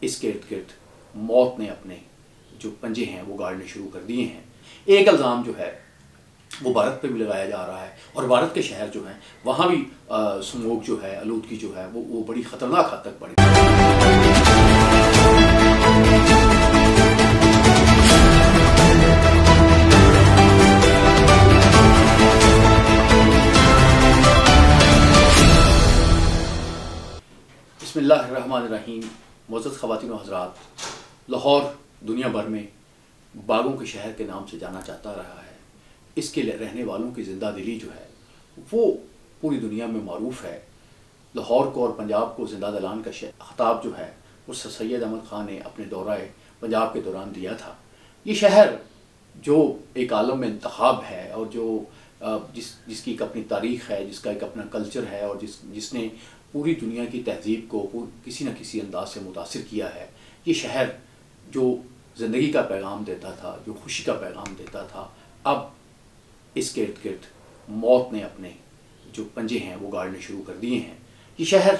इसके इर्द गिर्द मौत ने अपने जो पंजे हैं वो गाड़ने शुरू कर दिए हैं। एक इल्ज़ाम जो है वो भारत पे भी लगाया जा रहा है और भारत के शहर जो हैं वहाँ भी स्मोक जो है, आलूदगी जो है वो बड़ी ख़तरनाक हद तक बढ़ी। बिस्मिल्लाहिर्रहमानिर्रहीम। मुअज़्ज़ज़ ख़वातीन व हज़रात, लाहौर दुनिया भर में बागों के शहर के नाम से जाना जाता रहा है। इसके रहने वालों की ज़िंदा दिली जो है वो पूरी दुनिया में मारूफ़ है। लाहौर को और पंजाब को ज़िंदा दिलान का ख़िताब जो है वो सैयद अहमद ख़ान ने अपने दौरे पंजाब के दौरान दिया था। ये शहर जो एक आलम में इंतख़ाब है और जो जिसकी एक अपनी तारीख़ है, जिसका एक अपना कल्चर है और जिसने पूरी दुनिया की तहज़ीब को किसी न किसी अंदाज से मुतासिर किया है। ये शहर जो ज़िंदगी का पैगाम देता था, जो खुशी का पैगाम देता था, अब इसके इर्द गिर्द मौत ने अपने जो पंजे हैं वो गाड़ने शुरू कर दिए हैं। ये शहर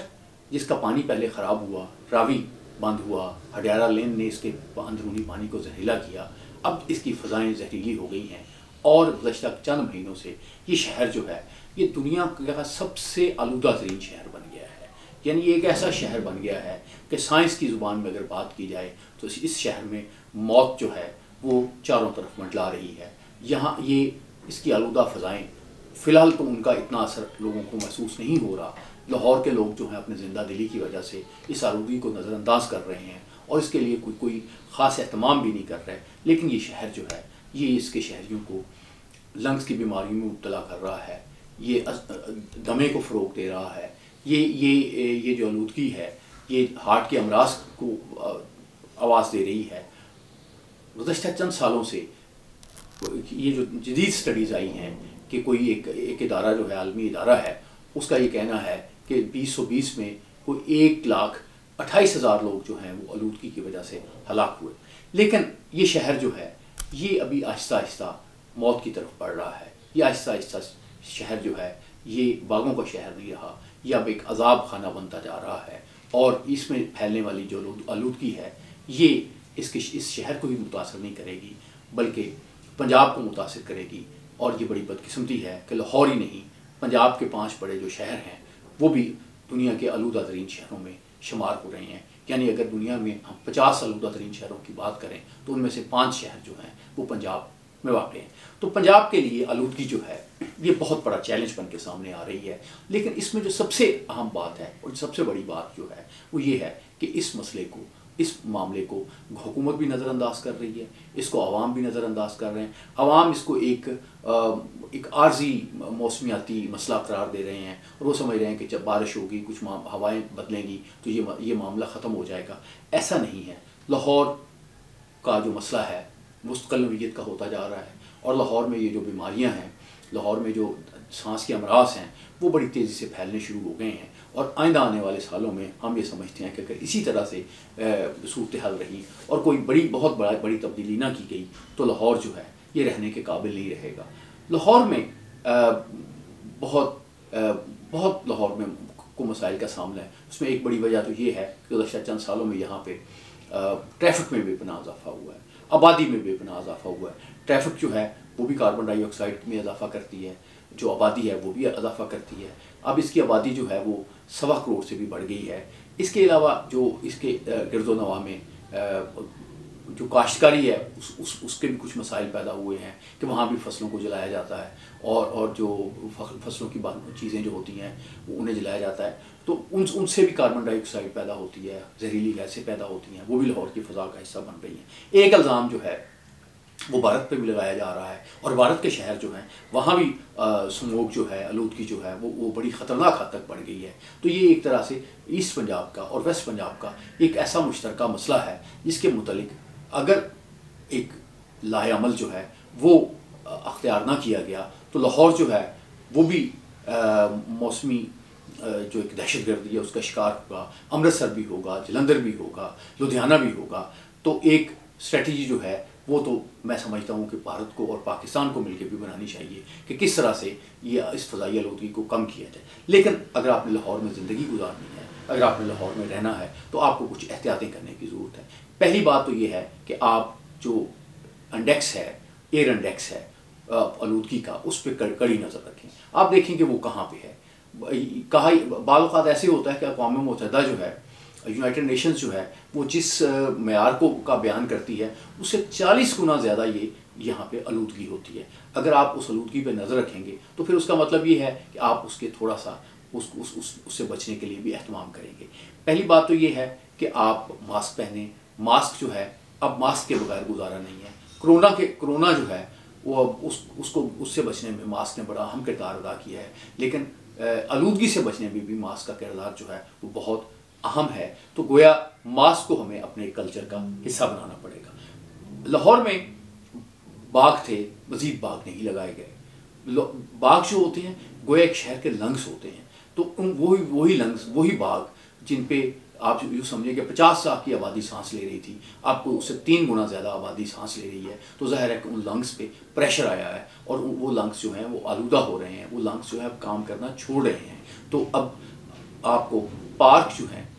जिसका पानी पहले ख़राब हुआ, रावी बंद हुआ, हडियारा लेन ने इसके अंदरूनी पानी को जहरीला किया, अब इसकी फ़ज़ाएँ जहरीली हो गई हैं और गुज़श्ता चंद महीनों से ये शहर जो है ये दुनिया का सबसे आलूदा तरीन शहर बन गया है। यानी ये एक ऐसा शहर बन गया है कि साइंस की ज़ुबान में अगर बात की जाए तो इस शहर में मौत जो है वो चारों तरफ मंडला रही है। यहाँ ये इसकी आलूदा फ़ज़ाएँ फ़िलहाल तो उनका इतना असर लोगों को महसूस नहीं हो रहा। लाहौर के लोग जो हैं अपने ज़िंदा दिली की वजह से इस आलूदगी को नज़रअंदाज कर रहे हैं और इसके लिए कोई ख़ास एहतमाम भी नहीं कर रहे। लेकिन ये शहर जो है ये इसके शहरियों को लंग्स की बीमारियों में मुब्तला कर रहा है, ये दमे को फ़रोग़ दे रहा है। ये जो आलूदगी है ये हार्ट के अमराज को आवाज़ दे रही है। गुज़श्ता चंद सालों से ये जो जदीद स्टडीज़ आई हैं कि कोई एक इदारा जो है, आलमी इदारा है, उसका ये कहना है कि 2020 में कोई 1,28,000 लोग जो हैं वो आलूदगी की वजह से हलाक हुए। लेकिन ये शहर जो है ये अभी आहिस्ता आहिस्ता मौत की तरफ बढ़ रहा है। ये आहिस्ता आहिस्ता शहर जो है ये बागों का शहर नहीं रहा, ये अब एक अजाब खाना बनता जा रहा है और इसमें फैलने वाली जो आलूदगी है ये इस शहर को ही मुतासर नहीं करेगी बल्कि पंजाब को मुतासर करेगी। और ये बड़ी बदकिस्मती है कि लाहौर ही नहीं, पंजाब के 5 बड़े जो शहर हैं वो भी दुनिया के आलूदा तरीन शहरों में शुमार हो रहे हैं। यानी अगर दुनिया में हम 50 आलूदा तरीन शहरों की बात करें तो उनमें से 5 शहर जो हैं वो पंजाब में वाक़ हैं। तो पंजाब के लिए आलूदगी जो है ये बहुत बड़ा चैलेंज बन के सामने आ रही है। लेकिन इसमें जो सबसे अहम बात है और सबसे बड़ी बात जो है वो ये है कि इस मसले को, इस मामले को हुकूमत भी नज़रअंदाज कर रही है, इसको अवाम भी नज़रअंदाज कर रहे हैं। अवाम इसको एक आर्जी मौसमियाती मसला करार दे रहे हैं और वो समझ रहे हैं कि जब बारिश होगी, कुछ हवाएँ बदलेंगी तो ये मामला ख़त्म हो जाएगा। ऐसा नहीं है। लाहौर का जो मसला है मुस्तकिल नौइयत का होता जा रहा है और लाहौर में ये जो बीमारियां हैं, लाहौर में जो सांस के अमराज हैं वो बड़ी तेज़ी से फैलने शुरू हो गए हैं। और आइंदा आने वाले सालों में हम ये समझते हैं कि अगर इसी तरह से सूरत हाल रही और कोई बहुत बड़ी तब्दीली ना की गई तो लाहौर जो है ये रहने के काबिल नहीं रहेगा। लाहौर में बहुत लाहौर में को मसाइल का सामना है। उसमें एक बड़ी वजह तो ये है कि गुज़श्ता चंद सालों में यहाँ पे ट्रैफिक में बेपनाह इजाफा हुआ है, आबादी में बेपनाह इजाफा हुआ है। ट्रैफिक जो है वो भी कार्बन डाइऑक्साइड में इजाफा करती है, जो आबादी है वो भी इजाफा करती है। अब इसकी आबादी जो है वो 1.25 करोड़ से भी बढ़ गई है। इसके अलावा जो इसके गिरदोनवा में जो काश्तकारी है उसके भी कुछ मसाइल पैदा हुए हैं कि वहाँ भी फसलों को जलाया जाता है और जो फसलों की चीज़ें जो होती हैं वो उन्हें जलाया जाता है तो उनसे भी कार्बन डाइऑक्साइड पैदा होती है, जहरीली गैसें पैदा होती हैं, वो भी लाहौर की फ़ज़ा का हिस्सा बन रही हैं। एक इल्ज़ाम जो है वो भारत पे भी लगाया जा रहा है और भारत के शहर जो हैं वहाँ भी स्मोक जो है, आलूदगी जो है वो बड़ी ख़तरनाक हद तक बढ़ गई है। तो ये एक तरह से ईस्ट पंजाब का और वेस्ट पंजाब का एक ऐसा मुश्तरका मसला है जिसके मुतलिक अगर एक लाएअमल जो है वो अख्तियार ना किया गया तो लाहौर जो है वो भी मौसमी जो एक दहशतगर्दी है उसका शिकार होगा। अमृतसर भी होगा, जलंधर भी होगा, लुधियाना भी होगा। तो एक स्ट्रेटजी जो है वो तो मैं समझता हूँ कि भारत को और पाकिस्तान को मिलकर भी बनानी चाहिए कि किस तरह से ये इस फ़ज़ाई आलूदगी को कम किया जाए। लेकिन अगर आपने लाहौर में ज़िंदगी गुजारनी है, अगर आपने लाहौर में रहना है, तो आपको कुछ एहतियातें करने की ज़रूरत है। पहली बात तो ये है कि आप जो इंडेक्स है, एयर इंडेक्स है आलूदगी का, उस पर कड़ी नज़र रखें। आप देखें कि वो कहाँ पे है। बाल औक़ात ऐसे होता है कि अक़वाम मुत्तहिदा जो है, यूनाइटेड नेशंस जो है, वो जिस मेयार का बयान करती है उससे 40 गुना ज़्यादा ये यहाँ पे आलूदगी होती है। अगर आप उस आलूदगी पे नज़र रखेंगे तो फिर उसका मतलब ये है कि आप उसके थोड़ा सा उससे बचने के लिए भी एहतमाम करेंगे। पहली बात तो ये है कि आप मास्क पहने। मास्क जो है, अब मास्क के बगैर गुजारा नहीं है। कोरोना जो है वो उससे बचने में मास्क ने बड़ा अहम किरदार अदा किया है, लेकिन आलूदगी से बचने में भी मास्क का किरदार जो है वो बहुत अहम है। तो गोया मास्क को हमें अपने कल्चर का हिस्सा बनाना पड़ेगा। लाहौर में बाग थे, मज़ीद बाग नहीं लगाए गए। बाग जो होते हैं गोया एक शहर के लंग्स होते हैं, तो वही लंग्स, वही बाग जिन पे आप यूँ समझिए कि 50 लाख की आबादी सांस ले रही थी, आपको उससे 3 गुना ज़्यादा आबादी सांस ले रही है, तो ज़ाहिर है कि उन लंग्स पे प्रेशर आया है और वो लंग्स जो हैं वो आलूदा हो रहे हैं, वो लंग्स जो है अब काम करना छोड़ रहे हैं। तो अब आपको पार्क जो हैं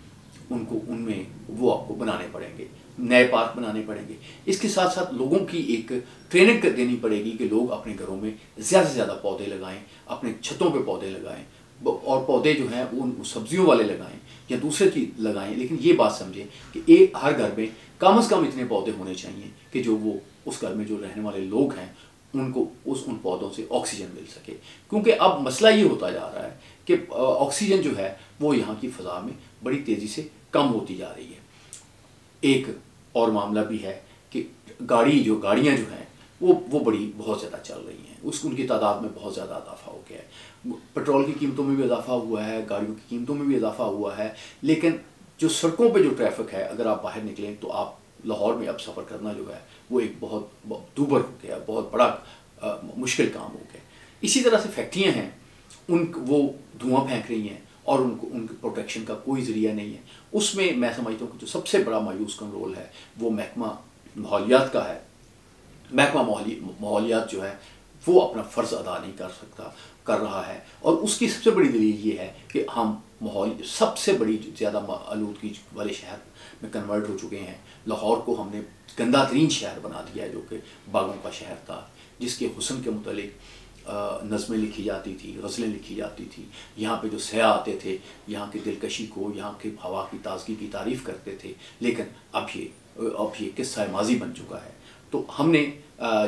उनमें वो आपको बनाने पड़ेंगे, नए पार्क बनाने पड़ेंगे। इसके साथ साथ लोगों की एक ट्रेनिंग देनी पड़ेगी कि लोग अपने घरों में ज़्यादा से ज़्यादा पौधे लगाएं, अपने छतों पे पौधे लगाएं, और पौधे जो हैं वो सब्जियों वाले लगाएं या दूसरे की लगाएं। लेकिन ये बात समझें कि हर घर में कम से कम इतने पौधे होने चाहिए कि जो वो उस घर में जो रहने वाले लोग हैं उनको उन पौधों से ऑक्सीजन मिल सके। क्योंकि अब मसला ये होता जा रहा है कि ऑक्सीजन जो है वो यहाँ की फ़ज़ा में बड़ी तेज़ी से कम होती जा रही है। एक और मामला भी है कि गाड़ियाँ जो हैं वो बहुत ज़्यादा चल रही हैं, उनकी तादाद में बहुत ज़्यादा इजाफा हो गया है। पेट्रोल की कीमतों में भी इजाफा हुआ है, गाड़ियों की कीमतों में भी इजाफा हुआ है। लेकिन जो सड़कों पे जो ट्रैफिक है, अगर आप बाहर निकलें तो आप लाहौर में अब सफ़र करना जो है वो एक बहुत दूभर हो गया, बहुत बड़ा मुश्किल काम हो गया। इसी तरह से फैक्ट्रियाँ हैं, वो धुआं फेंक रही हैं और उनके प्रोटेक्शन का कोई ज़रिया नहीं है। उसमें मैं समझता हूँ कि जो सबसे बड़ा मायूस कन रोल है वो महकमा माहौलियात का है। महकमा माहौलियात जो है वो अपना फ़र्ज़ अदा नहीं कर रहा है, और उसकी सबसे बड़ी दलील ये है कि हम सबसे बड़ी ज़्यादा आलूदगी वाले शहर में कन्वर्ट हो चुके हैं। लाहौर को हमने गंदा तरीन शहर बना दिया है, जो कि बागों का शहर था, जिसके हुस्न के मुतालिक नज़में लिखी जाती थी, गज़लें लिखी जाती थी। यहाँ पे जो सयाह आते थे, यहाँ की दिलकशी को, यहाँ की हवा की ताज़गी की तारीफ़ करते थे। लेकिन अब ये किस्सा माजी बन चुका है। तो हमने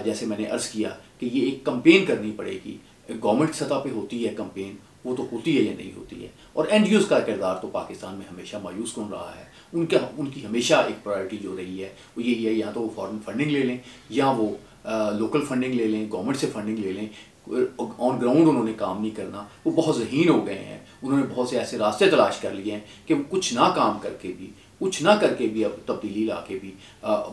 जैसे मैंने अर्ज़ किया कि ये एक कंपेन करनी पड़ेगी। गवर्नमेंट सतह पे होती है कंपेन, वो तो होती है या नहीं होती है। और NGOs का किरदार तो पाकिस्तान में हमेशा मायूस कौन रहा है। उनकी हमेशा एक प्रायोरिटी जो रही है वो यही है, या तो वो फॉरेन फंडिंग ले लें या वो लोकल फंडिंग ले लें, गवर्नमेंट से फंडिंग ले लें। ऑन ग्राउंड उन्होंने काम नहीं करना, वो बहुत ज़हीन हो गए हैं। उन्होंने बहुत से ऐसे रास्ते तलाश कर लिए हैं कि वो कुछ ना करके भी अब तब्दीली ला के भी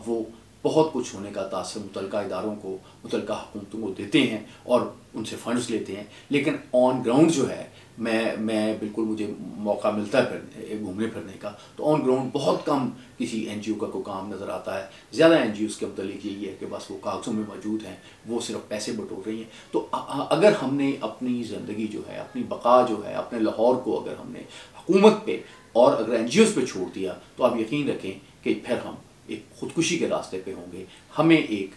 वो बहुत कुछ होने का तासर मुतलका इदारों को, मुतलका हुकूमतों को देते हैं और उनसे फंड्स लेते हैं। लेकिन ऑन ग्राउंड जो है, मैं बिल्कुल, मुझे मौका मिलता है घूमने फिरने का, तो ऑन ग्राउंड बहुत कम किसी NGO का कोई काम नज़र आता है। ज़्यादा NGOs के मतलब यही है कि बस वो कागज़ों में मौजूद हैं, वो सिर्फ पैसे बटोर रही हैं। तो अगर हमने अपनी ज़िंदगी जो है, अपनी बका जो है, अपने लाहौर को अगर हमने हुकूमत पे और अगर NGOs पे छोड़ दिया, तो आप यकीन रखें कि फिर हम एक ख़ुदकुशी के रास्ते पे होंगे। हमें एक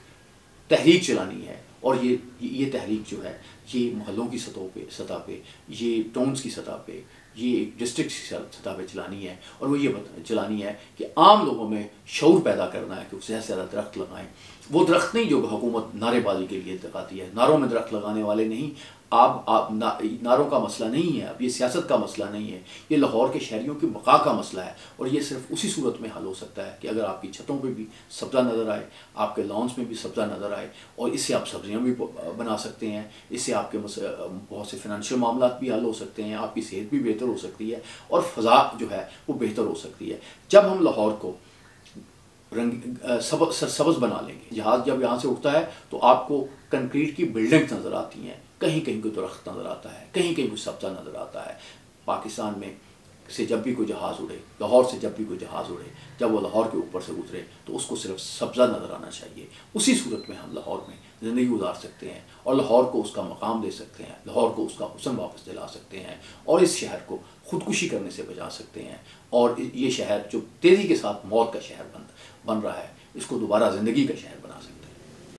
तहरीक चलानी है, और ये तहरीक जो है ये मोहल्लों की सतह पे, ये टाउन्स की सतह पे, ये डिस्ट्रिक्ट की सतह पे चलानी है। और वो ये चलानी है कि आम लोगों में शऊर पैदा करना है कि ज़्यादा से ज़्यादा दरख्त लगाएं। वो दरख्त नहीं जो हुकूमत नारेबाजी के लिए लगाती है, नारों में दरख्त लगाने वाले नहीं। नारों का मसला नहीं है, अब ये सियासत का मसला नहीं है, ये लाहौर के शहरियों की बका का मसला है। और ये सिर्फ उसी सूरत में हल हो सकता है कि अगर आपकी छतों पे भी सब्ज़ा नज़र आए, आपके लॉन्स में भी सब्ज़ा नज़र आए, और इससे आप सब्जियां भी बना सकते हैं। इससे आपके बहुत से फिनंशियल मामला भी हल हो सकते हैं, आपकी सेहत भी बेहतर हो सकती है, और फ़ज़ा जो है वो बेहतर हो सकती है। जब हम लाहौर को सरसब्ज़ बना लेंगे, जहाज़ जब यहाँ से उठता है तो आपको कंक्रीट की बिल्डिंग्स नज़र आती हैं, कहीं कहीं कोई दरख्त नज़र आता है, कहीं कहीं कोई सब्ज़ा नज़र आता है। पाकिस्तान में से जब भी कोई जहाज़ उड़े, लाहौर से जब भी कोई जहाज़ उड़े, जब वो लाहौर के ऊपर से उतरे तो उसको सिर्फ सब्ज़ा नज़र आना चाहिए। उसी सूरत में हम लाहौर में ज़िंदगी गुजार सकते हैं और लाहौर को उसका मकाम दे सकते हैं, लाहौर को उसका हुस्न वापस दिला सकते हैं और इस शहर को ख़ुदकुशी करने से बचा सकते हैं। और ये शहर जो तेज़ी के साथ मौत का शहर बन रहा है, इसको दोबारा ज़िंदगी का शहर